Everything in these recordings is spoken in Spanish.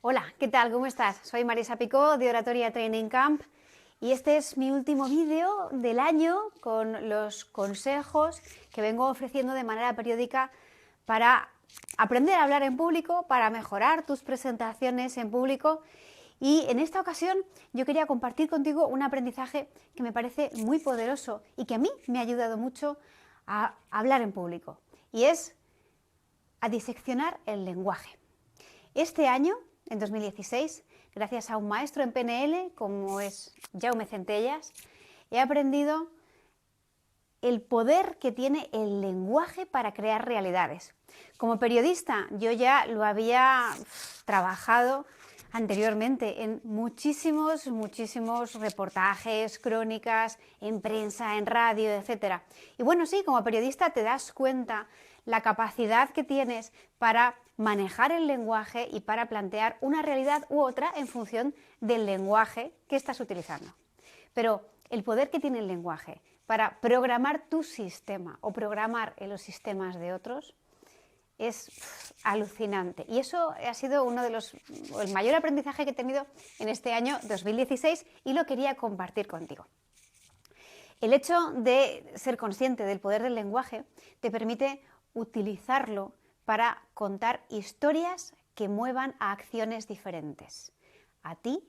Hola, ¿qué tal? ¿Cómo estás? Soy Marisa Picó de Oratoria Training Camp y este es mi último vídeo del año con los consejos que vengo ofreciendo de manera periódica para aprender a hablar en público, para mejorar tus presentaciones en público. Y en esta ocasión yo quería compartir contigo un aprendizaje que me parece muy poderoso y que a mí me ha ayudado mucho a hablar en público, y es a diseccionar el lenguaje. Este año, en 2016, gracias a un maestro en PNL como es Jaume Centellas, he aprendido el poder que tiene el lenguaje para crear realidades. Como periodista, yo ya lo había trabajado anteriormente en muchísimos reportajes, crónicas, en prensa, en radio, etc. Y bueno, sí, como periodista te das cuenta la capacidad que tienes para manejar el lenguaje y para plantear una realidad u otra en función del lenguaje que estás utilizando. Pero el poder que tiene el lenguaje para programar tu sistema o programar en los sistemas de otros es alucinante. Y eso ha sido el mayor aprendizaje que he tenido en este año 2016 y lo quería compartir contigo. El hecho de ser consciente del poder del lenguaje te permite utilizarlo para contar historias que muevan a acciones diferentes, a ti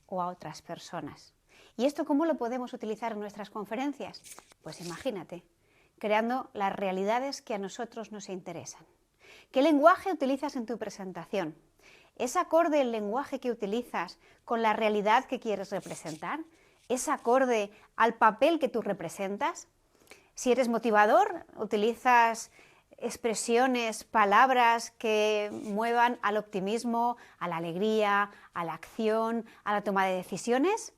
o a otras personas. ¿Y esto cómo lo podemos utilizar en nuestras conferencias? Pues imagínate, creando las realidades que a nosotros nos interesan. ¿Qué lenguaje utilizas en tu presentación? ¿Es acorde el lenguaje que utilizas con la realidad que quieres representar? ¿Es acorde al papel que tú representas? Si eres motivador, utilizas expresiones, palabras que muevan al optimismo, a la alegría, a la acción, a la toma de decisiones.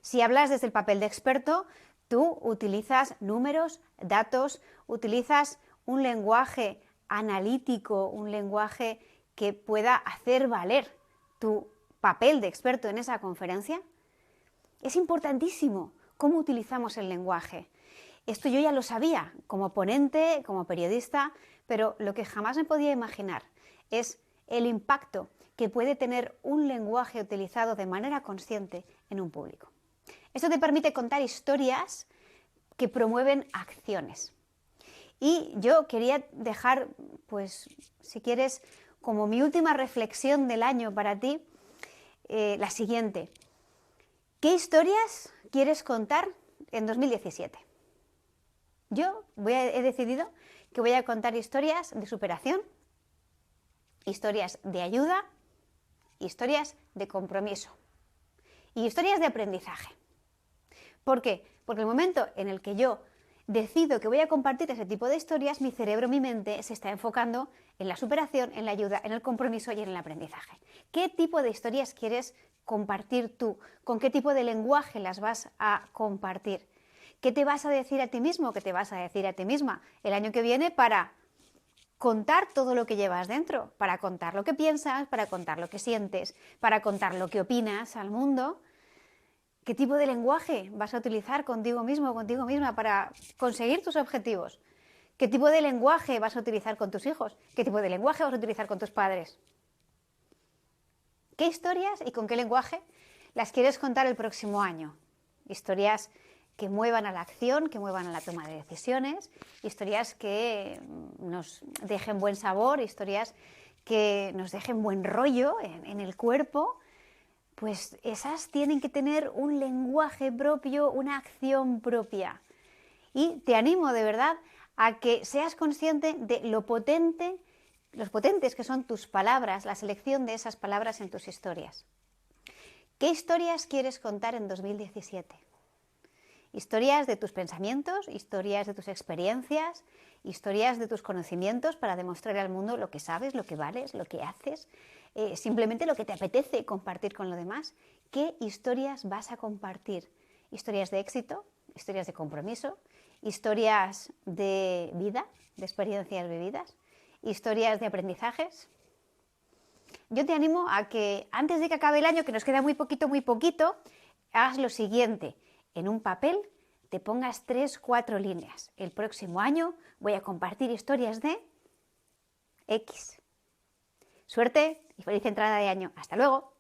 Si hablas desde el papel de experto, tú utilizas números, datos, utilizas un lenguaje analítico, un lenguaje que pueda hacer valer tu papel de experto en esa conferencia. Es importantísimo cómo utilizamos el lenguaje. Esto yo ya lo sabía como ponente, como periodista, pero lo que jamás me podía imaginar es el impacto que puede tener un lenguaje utilizado de manera consciente en un público. Esto te permite contar historias que promueven acciones. Y yo quería dejar, pues, si quieres, como mi última reflexión del año para ti, la siguiente. ¿Qué historias quieres contar en 2017? Yo he decidido que voy a contar historias de superación, historias de ayuda, historias de compromiso y historias de aprendizaje. ¿Por qué? Porque el momento en el que yo decido que voy a compartir ese tipo de historias, mi cerebro, mi mente se está enfocando en la superación, en la ayuda, en el compromiso y en el aprendizaje. ¿Qué tipo de historias quieres compartir tú? ¿Con qué tipo de lenguaje las vas a compartir? ¿Qué te vas a decir a ti mismo? ¿Qué te vas a decir a ti misma el año que viene para contar todo lo que llevas dentro? Para contar lo que piensas, para contar lo que sientes, para contar lo que opinas al mundo. ¿Qué tipo de lenguaje vas a utilizar contigo mismo o contigo misma para conseguir tus objetivos? ¿Qué tipo de lenguaje vas a utilizar con tus hijos? ¿Qué tipo de lenguaje vas a utilizar con tus padres? ¿Qué historias y con qué lenguaje las quieres contar el próximo año? Historias que muevan a la acción, que muevan a la toma de decisiones, historias que nos dejen buen sabor, historias que nos dejen buen rollo en el cuerpo. Pues esas tienen que tener un lenguaje propio, una acción propia. Y te animo de verdad a que seas consciente de los potentes que son tus palabras, la selección de esas palabras en tus historias. ¿Qué historias quieres contar en 2017? Historias de tus pensamientos, historias de tus experiencias, historias de tus conocimientos para demostrar al mundo lo que sabes, lo que vales, lo que haces, simplemente lo que te apetece compartir con los demás. ¿Qué historias vas a compartir? Historias de éxito, historias de compromiso, historias de vida, de experiencias vividas, historias de aprendizajes. Yo te animo a que antes de que acabe el año, que nos queda muy poquito, hagas lo siguiente. En un papel te pongas 3-4 líneas. El próximo año voy a compartir historias de X. Suerte y feliz entrada de año. ¡Hasta luego!